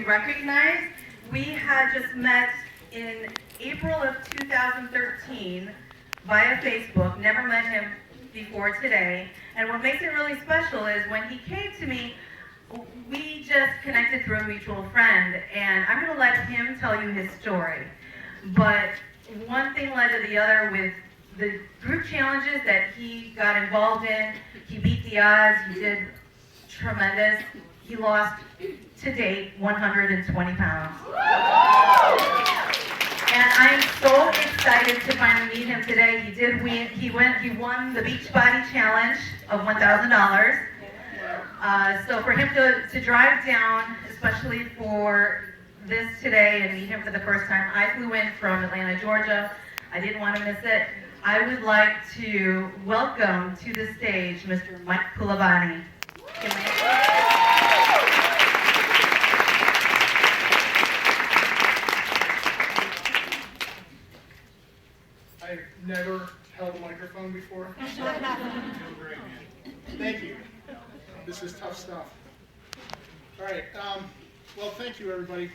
recognize. We had just met in April of 2013 via Facebook, never met him before today. And what makes it really special is when he came to me, we just connected through a mutual friend, and I'm going to let him tell you his story. But one thing led to the other with the group challenges that he got involved in. He beat the odds, he did tremendous. He lost, to date, 120 pounds. And I'm so excited to finally meet him today. He did win, he won the Beachbody challenge of $1,000. So for him to drive down, especially for this today and meet him for the first time, I flew in from Atlanta, Georgia. I didn't want to miss it. I would like to welcome to the stage Mr. Mike Kulovany. I've never held a microphone before. Thank you. This is tough stuff. All right. Well, thank you, everybody.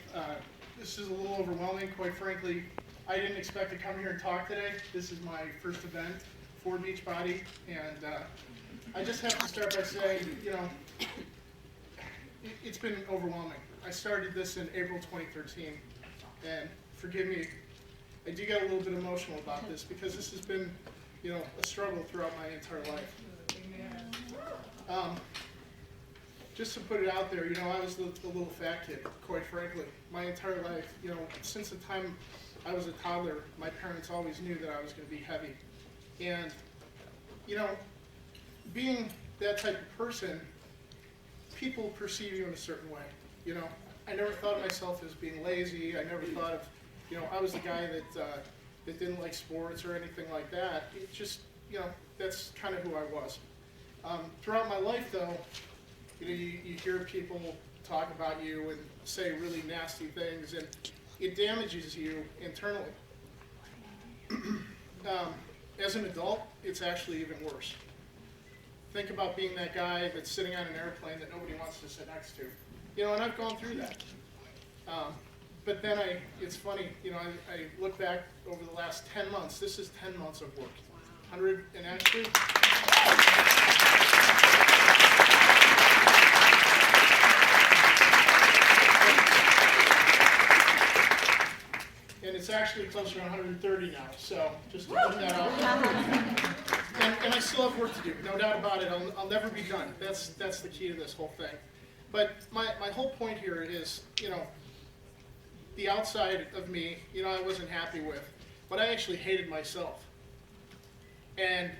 This is a little overwhelming, quite frankly. I didn't expect to come here and talk today. This is my first event for Beachbody, and I just have to start by saying, you know, it's been overwhelming. I started this in April 2013, and forgive me, I do get a little bit emotional about this because this has been, you know, a struggle throughout my entire life. Just to put it out there, you know, I was the little fat kid, quite frankly. My entire life, you know, since the time I was a toddler, my parents always knew that I was going to be heavy. And, you know, being that type of person, people perceive you in a certain way. You know, I never thought of myself as being lazy. I never thought of, you know, I was the guy that didn't like sports or anything like that. It just, you know, that's kind of who I was. Throughout my life, though, you know, you hear people talk about you and say really nasty things, and it damages you internally. As an adult, it's actually even worse. Think about being that guy that's sitting on an airplane that nobody wants to sit next to. You know, and I've gone through that. But then it's funny, you know, I look back over the last 10 months. This is 10 months of work. 100 and actually. And it's actually closer to 130 now, so just to put that out there. And I still have work to do, no doubt about it. I'll never be done. That's the key to this whole thing. But my whole point here is, you know, the outside of me, you know, I wasn't happy with, but I actually hated myself. And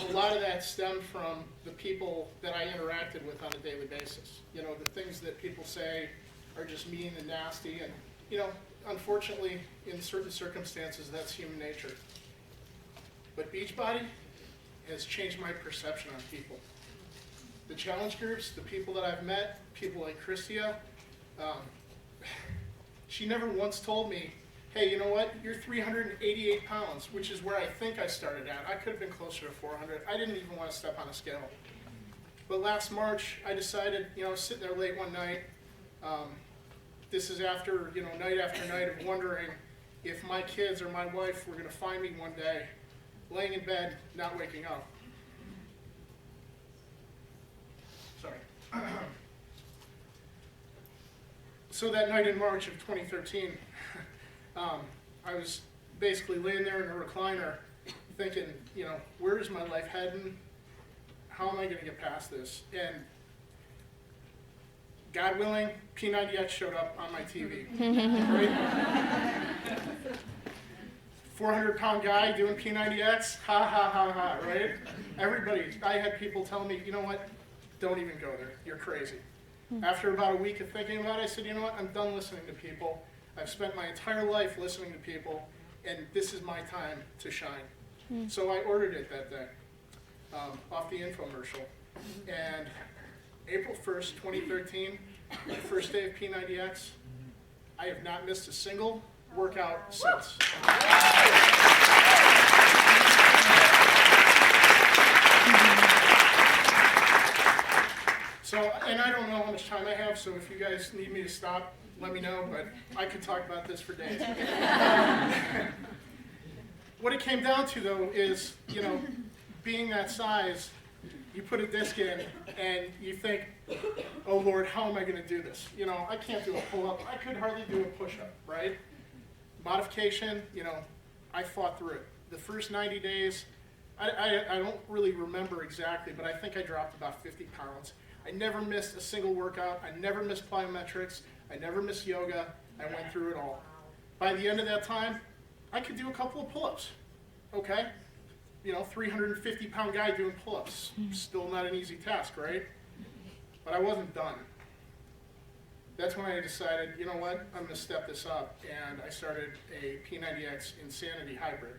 a lot of that stemmed from the people that I interacted with on a daily basis. You know, the things that people say are just mean and nasty, and, you know, unfortunately, in certain circumstances, that's human nature. But Beachbody has changed my perception on people. The challenge groups, the people that I've met, people like Christia, she never once told me, hey, you know what, you're 388 pounds, which is where I think I started at. I could have been closer to 400. I didn't even want to step on a scale. But last March, I decided, you know, I was sitting there late one night. This is after, you know, night after night of wondering if my kids or my wife were going to find me one day laying in bed, not waking up. Sorry. So that night in March of 2013, I was basically laying there in a recliner thinking, you know, where is my life heading? How am I going to get past this? And God willing, P90X showed up on my TV. Right? 400-pound guy doing P90X, ha ha ha ha, right? Everybody, I had people tell me, you know what, don't even go there, you're crazy. After about a week of thinking about it, I said, you know what, I'm done listening to people. I've spent my entire life listening to people, and this is my time to shine. So I ordered it that day, off the infomercial. And April 1st, 2013, the first day of P90X, I have not missed a single workout since. So, and I don't know how much time I have, so if you guys need me to stop, let me know, but I could talk about this for days. What it came down to, though, is, being that size, you put a disc in and you think, oh Lord, how am I going to do this? I can't do a pull-up. I could hardly do a push-up, right? Modification, I fought through it. The first 90 days, I don't really remember exactly, but I think I dropped about 50 pounds. I never missed a single workout. I never missed plyometrics. I never missed yoga. I went through it all. By the end of that time, I could do a couple of pull-ups, okay? 350-pound guy doing pull-ups. Still not an easy task, right? But I wasn't done. That's when I decided, you know what, I'm going to step this up, and I started a P90X Insanity Hybrid.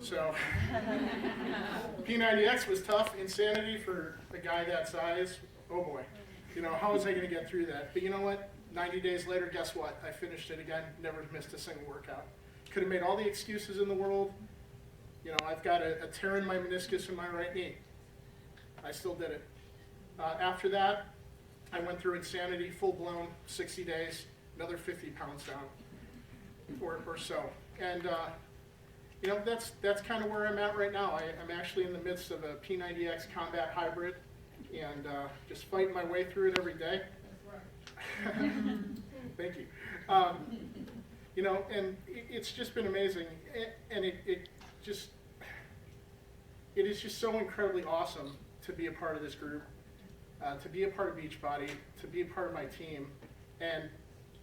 So, P90X was tough. Insanity for a guy that size, oh boy. How was I going to get through that? But you know what? 90 days later, guess what? I finished it again, never missed a single workout. Could have made all the excuses in the world. I've got a tear in my meniscus in my right knee. I still did it. After that, I went through Insanity, full-blown, 60 days, another 50 pounds down, or so. And, that's kind of where I'm at right now. I'm actually in the midst of a P90X Combat Hybrid, and just fighting my way through it every day. Thank you. And it's just been amazing, and it is just so incredibly awesome to be a part of this group, to be a part of Beachbody, to be a part of my team, and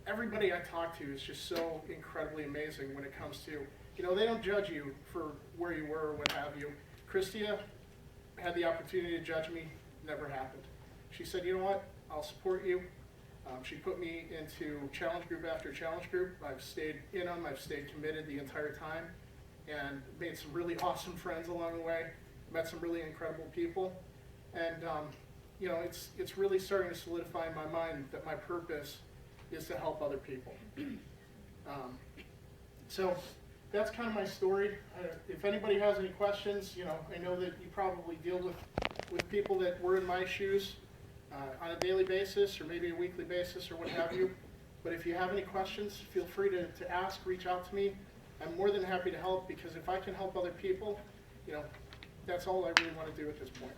everybody I talk to is just so incredibly amazing when it comes to, they don't judge you for where you were or what have you. Christia had the opportunity to judge me, never happened. She said, you know what, I'll support you. She put me into challenge group after challenge group. I've stayed in them, I've stayed committed the entire time, and made some really awesome friends along the way, met some really incredible people, and it's really starting to solidify in my mind that my purpose is to help other people. So that's kind of my story. If anybody has any questions, I know that you probably deal with people that were in my shoes on a daily basis or maybe a weekly basis or what have you. But if you have any questions, feel free to ask, reach out to me. I'm more than happy to help, because if I can help other people, that's all I really want to do at this point.